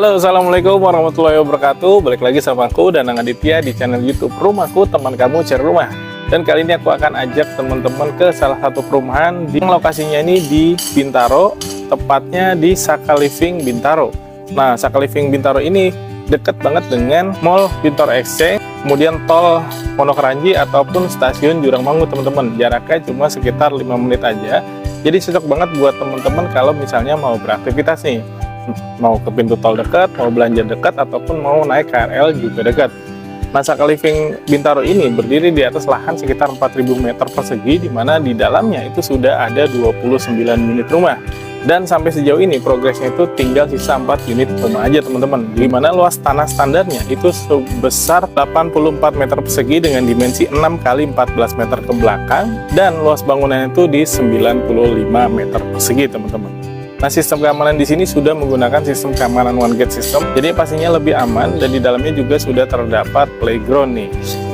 Halo, assalamualaikum warahmatullahi wabarakatuh. Balik lagi sama aku Danang Aditya di channel YouTube Rumahku Teman Kamu Cari Rumah. Dan kali ini aku akan ajak teman-teman ke salah satu perumahan di lokasinya ini di Bintaro, tepatnya di Saka Living Bintaro. Nah, Saka Living Bintaro ini dekat banget dengan Mall Bintaro Exchange, kemudian tol Pondok Ranji ataupun stasiun Jurangmangu, teman-teman. Jaraknya cuma sekitar 5 menit aja. Jadi cocok banget buat teman-teman kalau misalnya mau beraktivitas nih. Mau ke pintu tol dekat, mau belanja dekat, ataupun mau naik KRL juga dekat. Nah, Saka Living Bintaro ini berdiri di atas lahan sekitar 4.000 meter persegi, di mana di dalamnya itu sudah ada 29 unit rumah. Dan sampai sejauh ini progresnya itu tinggal sisa 4 unit rumah aja, teman-teman. Di mana luas tanah standarnya itu sebesar 84 meter persegi dengan dimensi 6 kali 14 meter ke belakang, dan luas bangunannya itu di 95 meter persegi, teman-teman. Nah, sistem keamanan di sini sudah menggunakan sistem keamanan one gate system, jadi pastinya lebih aman, dan di dalamnya juga sudah terdapat playground nih.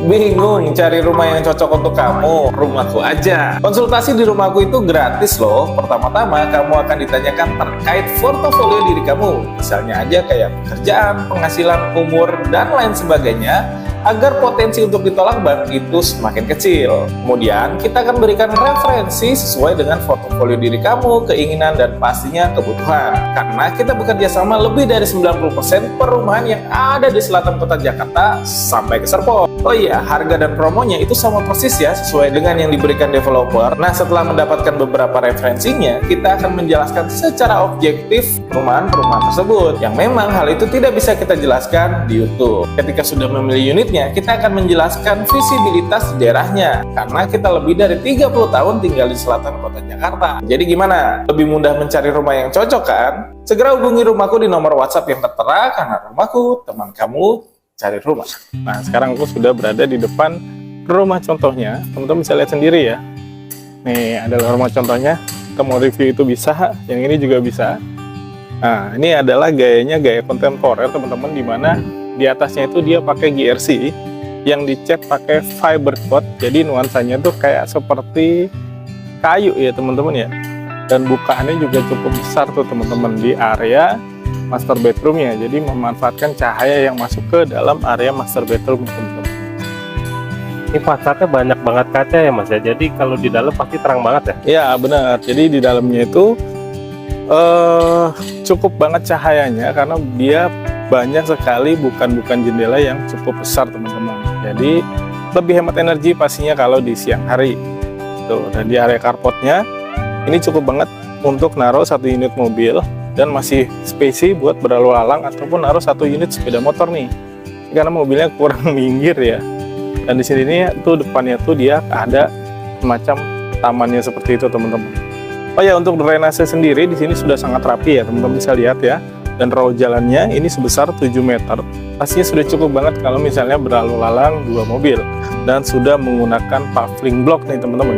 Bingung cari rumah yang cocok untuk kamu? Rumahku aja. Konsultasi di rumahku itu gratis loh. Pertama-tama kamu akan ditanyakan terkait portofolio diri kamu, misalnya aja kayak pekerjaan, penghasilan, umur, dan lain sebagainya, agar potensi untuk ditolak bank itu semakin kecil. Kemudian kita akan berikan referensi sesuai dengan portofolio diri kamu, keinginan, dan pastinya kebutuhan. Karena kita bekerja sama lebih dari 90% perumahan yang ada di selatan kota Jakarta sampai ke Serpong. Oh iya, harga dan promonya itu sama persis ya, sesuai dengan yang diberikan developer. Nah, setelah mendapatkan beberapa referensinya, kita akan menjelaskan secara objektif perumahan-perumahan tersebut, yang memang hal itu tidak bisa kita jelaskan di YouTube. Ketika sudah memilih unitnya, kita akan menjelaskan visibilitas di daerahnya, karena kita lebih dari 30 tahun tinggal di selatan kota Jakarta. Jadi gimana? Lebih mudah mencari rumah yang cocok kan? Segera hubungi rumahku di nomor WhatsApp yang tertera, karena rumahku teman kamu cari rumah. Nah, sekarang aku sudah berada di depan rumah contohnya. Teman-teman bisa lihat sendiri ya. Nih adalah rumah contohnya. Kita mau review itu bisa, yang ini juga bisa. Nah, ini adalah gayanya gaya kontemporer, teman-teman, di mana di atasnya itu dia pakai GRC yang dicat pakai fiber coat. Jadi nuansanya tuh kayak seperti kayu ya, teman-teman ya. Dan bukaannya juga cukup besar tuh, teman-teman, di area master bedroomnya. Jadi memanfaatkan cahaya yang masuk ke dalam area master bedroom, teman-teman. Ini fasadnya banyak banget kaca ya Mas ya, jadi kalau di dalam pasti terang banget ya? Iya benar, jadi di dalamnya itu cukup banget cahayanya, karena dia banyak sekali bukan jendela yang cukup besar, teman-teman. Jadi lebih hemat energi pastinya kalau di siang hari. Tuh, dan di area carportnya ini cukup banget untuk naruh 1 unit mobil, dan masih spasi buat berlalu lalang ataupun naruh 1 unit sepeda motor nih, karena mobilnya kurang minggir ya. Dan di sini nih tuh depannya tuh dia ada semacam tamannya seperti itu, teman-teman. Oh ya, untuk drainase sendiri di sini sudah sangat rapi ya, teman-teman bisa lihat ya. Dan row jalannya ini sebesar 7 meter. Pastinya sudah cukup banget kalau misalnya berlalu lalang 2 mobil, dan sudah menggunakan paving block nih, teman-teman.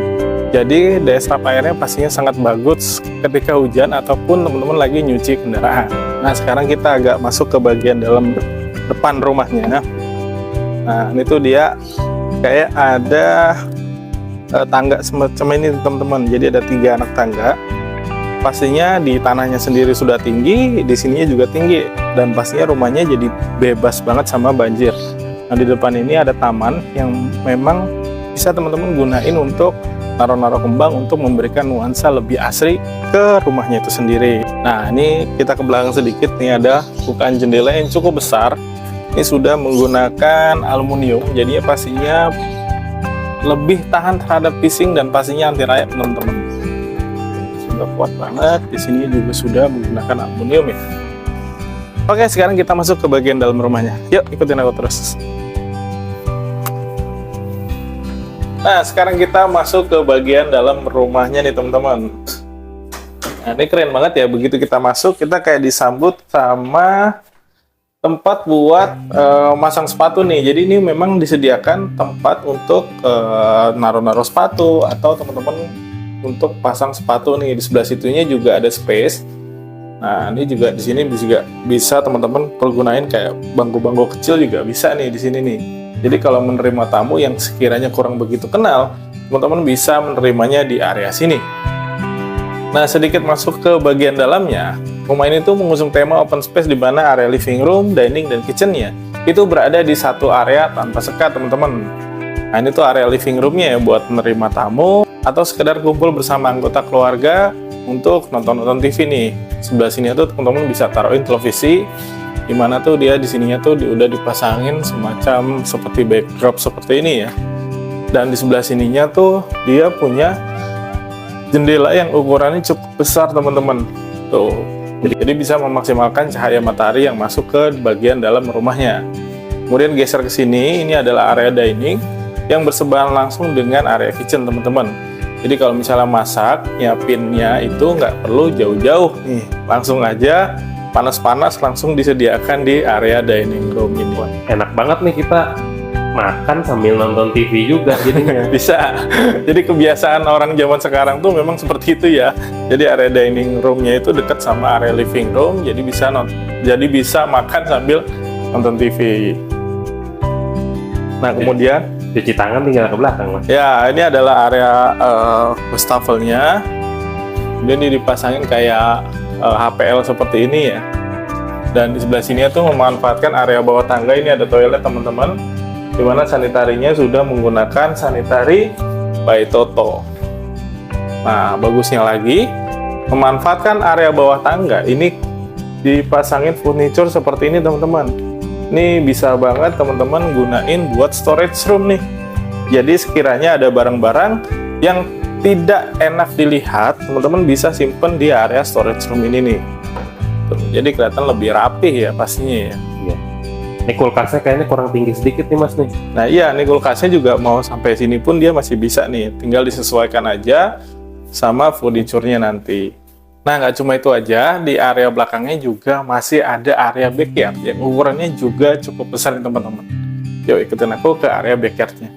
Jadi daya serap airnya pastinya sangat bagus ketika hujan ataupun teman-teman lagi nyuci kendaraan. Nah, sekarang kita agak masuk ke bagian dalam depan rumahnya. Nah, ini tuh dia kayak ada tangga semacam ini, teman-teman. Jadi ada 3 anak tangga. Pastinya di tanahnya sendiri sudah tinggi, di sininya juga tinggi, dan pastinya rumahnya jadi bebas banget sama banjir. Nah, di depan ini ada taman yang memang bisa teman-teman gunain untuk naruh-naruh kembang untuk memberikan nuansa lebih asri ke rumahnya itu sendiri. Nah, ini kita ke belakang sedikit, nih ada bukaan jendela yang cukup besar. Ini sudah menggunakan aluminium, jadinya pastinya lebih tahan terhadap pising dan pastinya anti rayap, teman-teman. Sudah kuat banget. Di sini juga sudah menggunakan aluminium ya. Oke, sekarang kita masuk ke bagian dalam rumahnya. Yuk, ikutin aku terus. Nah, sekarang kita masuk ke bagian dalam rumahnya nih, teman-teman. Nah, ini keren banget ya. Begitu kita masuk, kita kayak disambut sama tempat buat masang sepatu nih. Jadi ini memang disediakan tempat untuk naruh-naruh sepatu, atau teman-teman untuk pasang sepatu nih. Di sebelah situnya juga ada space. Nah, ini juga di sini juga bisa teman-teman pergunain kayak bangku-bangku kecil juga bisa nih di sini nih. Jadi kalau menerima tamu yang sekiranya kurang begitu kenal, teman-teman bisa menerimanya di area sini. Nah, sedikit masuk ke bagian dalamnya. Rumah ini tuh mengusung tema open space di mana area living room, dining, dan kitchennya itu berada di satu area tanpa sekat, teman-teman. Nah, ini tuh area living roomnya ya buat menerima tamu atau sekedar kumpul bersama anggota keluarga untuk nonton-nonton TV nih. Sebelah sini tuh teman-teman bisa taruhin televisi, dimana tuh dia di sininya tuh udah dipasangin semacam seperti backdrop seperti ini ya. Dan di sebelah sininya tuh dia punya jendela yang ukurannya cukup besar, teman-teman. Tuh, jadi bisa memaksimalkan cahaya matahari yang masuk ke bagian dalam rumahnya. Kemudian geser ke sini, ini adalah area dining yang bersebelahan langsung dengan area kitchen, teman-teman. Jadi kalau misalnya masak, nyiapinnya itu nggak perlu jauh-jauh nih, langsung aja panas-panas langsung disediakan di area dining room ini. Enak banget nih kita makan sambil nonton TV juga jadinya. Bisa. Jadi kebiasaan orang zaman sekarang tuh memang seperti itu ya. Jadi area dining roomnya itu dekat sama area living room, jadi bisa makan sambil nonton TV. Nah, kemudian Cuci tangan tinggal ke belakang, Mas. ya, ini adalah area wastafelnya. Kemudian ini dipasangin kayak HPL seperti ini ya. Dan di sebelah sini tuh memanfaatkan area bawah tangga. Ini ada toilet, teman-teman, di mana sanitarinya sudah menggunakan sanitari by Toto. Nah, bagusnya lagi, memanfaatkan area bawah tangga ini dipasangin furniture seperti ini, teman-teman. Ini bisa banget teman-teman gunain buat storage room nih. Jadi sekiranya ada barang-barang yang tidak enak dilihat, teman-teman bisa simpen di area storage room ini nih. Tuh, jadi kelihatan lebih rapih ya pastinya ya. Iya. Ini kulkasnya kayaknya kurang tinggi sedikit nih, Mas nih. Nah iya, ini kulkasnya juga mau sampai sini pun dia masih bisa nih. Tinggal disesuaikan aja sama furniture-nya nanti. Nah, nggak cuma itu aja, di area belakangnya juga masih ada area backyard yang ukurannya juga cukup besar nih, teman-teman. Yuk, ikutin aku ke area backyardnya.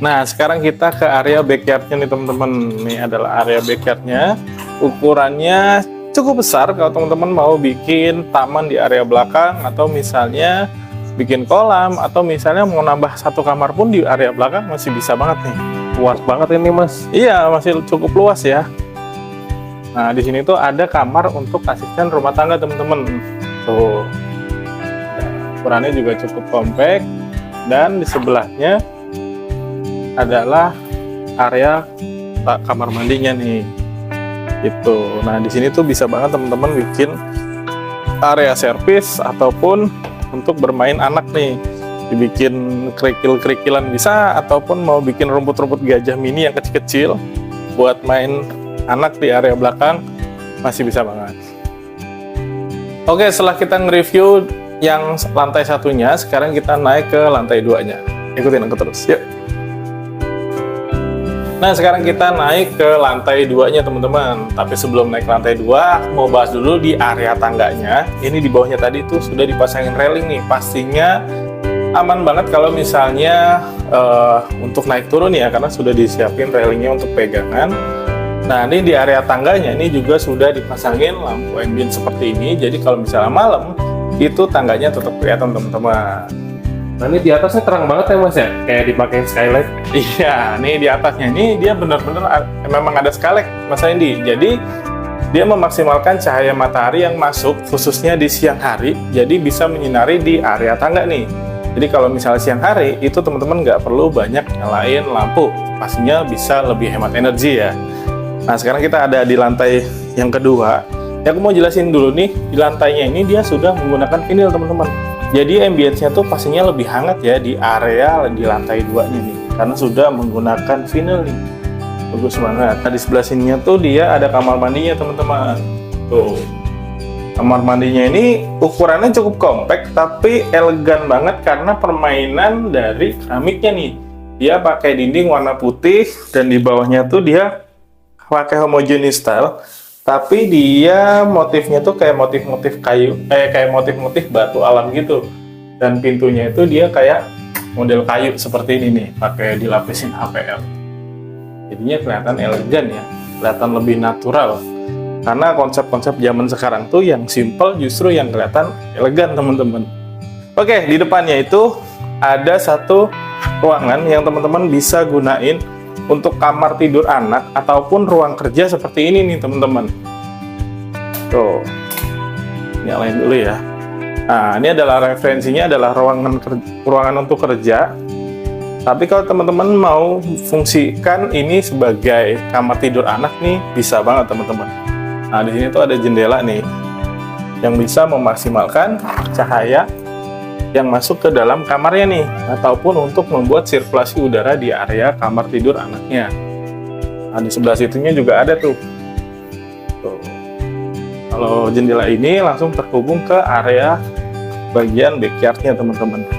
Nah, sekarang kita ke area backyardnya nih, teman-teman. Ini adalah area backyardnya. Ukurannya cukup besar kalau teman-teman mau bikin taman di area belakang, atau misalnya bikin kolam, atau misalnya mau nambah satu kamar pun di area belakang masih bisa banget nih. Luas banget ini, Mas. Iya, masih cukup luas ya. Nah, di sini tuh ada kamar untuk asisten rumah tangga, teman-teman. Tuh. Ukurannya juga cukup compact, dan di sebelahnya adalah area kamar mandinya nih. Itu. Nah, di sini tuh bisa banget teman-teman bikin area servis ataupun untuk bermain anak nih. Dibikin kerikil-kerikilan bisa, ataupun mau bikin rumput-rumput gajah mini yang kecil-kecil buat main anak di area belakang masih bisa banget. Oke, setelah kita nge-review yang lantai satunya, sekarang kita naik ke lantai 2-nya. Ikutin aku terus, yuk. Nah, sekarang kita naik ke lantai 2-nya, teman-teman. Tapi sebelum naik ke lantai 2, aku mau bahas dulu di area tangganya. Ini di bawahnya tadi tuh sudah dipasangin railing nih. Pastinya aman banget kalau misalnya untuk naik turun ya, karena sudah disiapin railingnya untuk pegangan. Nah, ini di area tangganya ini juga sudah dipasangin lampu ambient seperti ini. Jadi kalau misalnya malam, itu tangganya tetap kelihatan, teman-teman. Nah, ini di atasnya terang banget ya, Mas ya? Kayak dipakein skylight. Iya, nih di atasnya ini dia benar-benar memang ada skylight, Mas Andi. Jadi dia memaksimalkan cahaya matahari yang masuk khususnya di siang hari, jadi bisa menyinari di area tangga nih. Jadi kalau misalnya siang hari, itu teman-teman nggak perlu banyak nyalain lampu. Pastinya bisa lebih hemat energi ya. Nah, sekarang kita ada di lantai yang kedua. Ya, aku mau jelasin dulu nih, di lantainya ini dia sudah menggunakan vinil, teman-teman. Jadi ambience-nya tuh pastinya lebih hangat ya di area di lantai 2-nya nih. Karena sudah menggunakan vinil nih. Bagus banget. Nah, di sebelah sininya tuh dia ada kamar mandinya, teman-teman. Tuh. Kamar mandinya ini ukurannya cukup compact tapi elegan banget karena permainan dari keramiknya nih. Dia pakai dinding warna putih dan di bawahnya tuh dia pakai homogeneous style, tapi dia motifnya tuh kayak motif-motif kayu, kayak motif-motif batu alam gitu. Dan pintunya itu dia kayak model kayu seperti ini nih, pakai dilapisin HPL. Jadinya kelihatan elegan ya, kelihatan lebih natural. Karena konsep-konsep zaman sekarang tuh yang simple justru yang kelihatan elegan, teman-teman. Oke, di depannya itu ada satu ruangan yang teman-teman bisa gunain untuk kamar tidur anak ataupun ruang kerja seperti ini nih, teman-teman. Tuh, nyalain dulu ya. Nah, ini adalah referensinya adalah ruangan untuk kerja. Tapi kalau teman-teman mau fungsikan ini sebagai kamar tidur anak nih, bisa banget teman-teman. Nah, di sini tuh ada jendela nih yang bisa memaksimalkan cahaya yang masuk ke dalam kamarnya nih, ataupun untuk membuat sirkulasi udara di area kamar tidur anaknya. Nah, di sebelah situnya juga ada tuh. Kalau jendela ini langsung terhubung ke area bagian backyardnya teman-teman.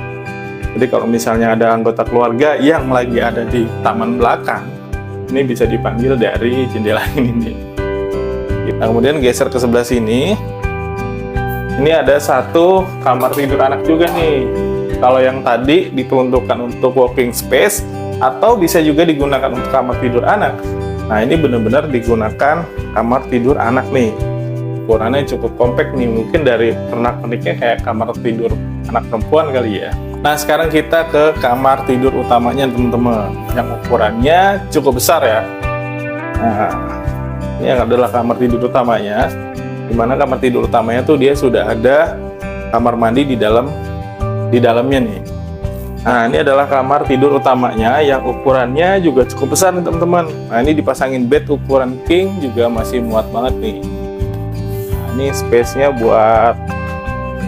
Jadi kalau misalnya ada anggota keluarga yang lagi ada di taman belakang, ini bisa dipanggil dari jendela ini nih. Nah, kemudian geser ke sebelah sini, ini ada satu kamar tidur anak juga nih. Kalau yang tadi diperuntukkan untuk walking space atau bisa juga digunakan untuk kamar tidur anak. Nah, ini benar-benar digunakan kamar tidur anak nih. Ukurannya cukup kompak nih, mungkin dari pernak-perniknya kayak kamar tidur anak perempuan kali ya. Nah, sekarang kita ke kamar tidur utamanya teman-teman, yang ukurannya cukup besar ya. Nah, ini adalah kamar tidur utamanya, dimana kamar tidur utamanya tuh dia sudah ada kamar mandi di dalamnya nih. Nah, ini adalah kamar tidur utamanya yang ukurannya juga cukup besar nih teman-teman. Nah, ini dipasangin bed ukuran king juga masih muat banget nih. Ini space-nya buat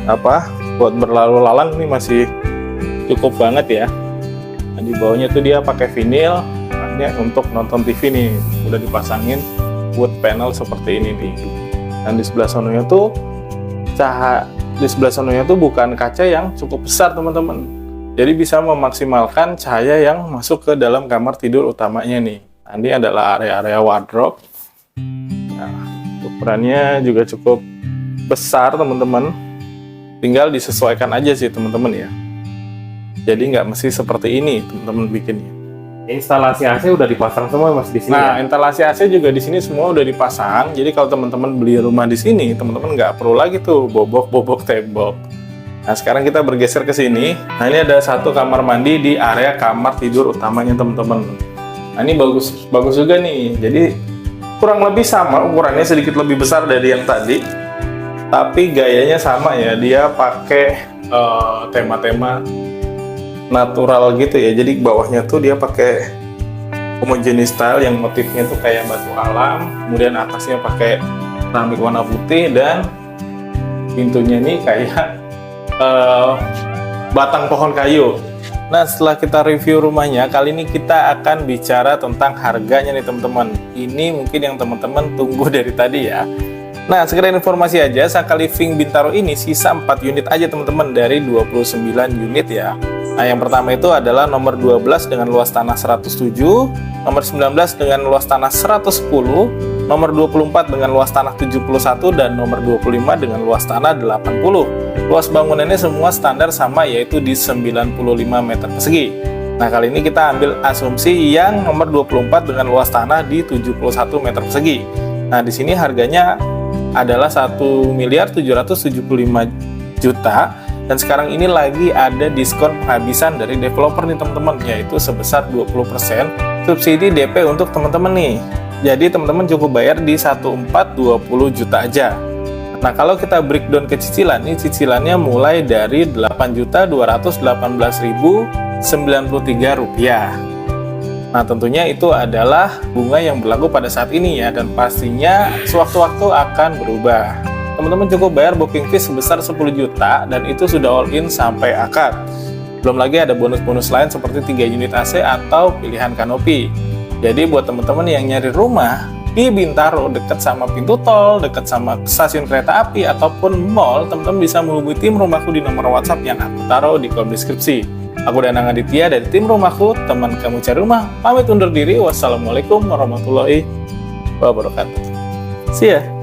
apa? Buat berlalu lalang ini masih cukup banget ya. Nah, di bawahnya tuh dia pakai vinil, ini untuk nonton TV nih. Udah dipasangin wood panel seperti ini nih. Dan di sebelah sononya tuh bukan kaca yang cukup besar teman-teman. Jadi bisa memaksimalkan cahaya yang masuk ke dalam kamar tidur utamanya nih. Nah, ini adalah area-area wardrobe. Nah, ukurannya juga cukup besar teman-teman, tinggal disesuaikan aja sih teman-teman ya. Jadi nggak mesti seperti ini teman-teman bikinnya. Instalasi AC udah dipasang semua mas di sini. Nah, ya? instalasi AC juga di sini semua udah dipasang. Jadi kalau teman-teman beli rumah di sini, teman-teman nggak perlu lagi tuh bobok-bobok tembok. Nah, sekarang kita bergeser ke sini. Nah, ini ada satu kamar mandi di area kamar tidur utamanya teman-teman. Nah, ini bagus juga nih. Jadi kurang lebih sama, ukurannya sedikit lebih besar dari yang tadi, tapi gayanya sama ya. Dia pakai tema-tema natural gitu ya. Jadi bawahnya tuh dia pakai homogeneous style yang motifnya tuh kayak batu alam, kemudian atasnya pakai keramik warna putih, dan pintunya nih kayak batang pohon kayu. Nah, setelah kita review rumahnya, kali ini kita akan bicara tentang harganya nih teman-teman. Ini mungkin yang teman-teman tunggu dari tadi ya. Nah, sekedar informasi aja, Saka Living Bintaro ini sisa 4 unit aja teman-teman dari 29 unit ya. Nah, yang pertama itu adalah nomor 12 dengan luas tanah 107, nomor 19 dengan luas tanah 110, nomor 24 dengan luas tanah 71, dan nomor 25 dengan luas tanah 80. Luas bangunannya semua standar sama, yaitu di 95 meter persegi. Nah, kali ini kita ambil asumsi yang nomor 24 dengan luas tanah di 71 meter persegi. Nah, di sini harganya adalah 1.775.000.000, dan sekarang ini lagi ada diskon penghabisan dari developer nih teman-teman, yaitu sebesar 20% subsidi DP untuk teman-teman nih. Jadi teman-teman cukup bayar di 1.420 juta aja. Nah, kalau kita breakdown ke cicilan, ini cicilannya mulai dari Rp8.218.093. Nah, tentunya itu adalah bunga yang berlaku pada saat ini ya, dan pastinya sewaktu-waktu akan berubah. Teman-teman cukup bayar booking fee sebesar 10 juta, dan itu sudah all in sampai akad. Belum lagi ada bonus-bonus lain seperti 3 unit AC atau pilihan kanopi. Jadi buat teman-teman yang nyari rumah di Bintaro, dekat sama pintu tol, dekat sama stasiun kereta api ataupun mall, teman-teman bisa menghubungi tim Rumahku di nomor WhatsApp yang aku taruh di kolom deskripsi. Aku Danang Aditya dari tim Rumahku, teman kamu cari rumah, pamit undur diri. Wassalamualaikum warahmatullahi wabarakatuh. See ya.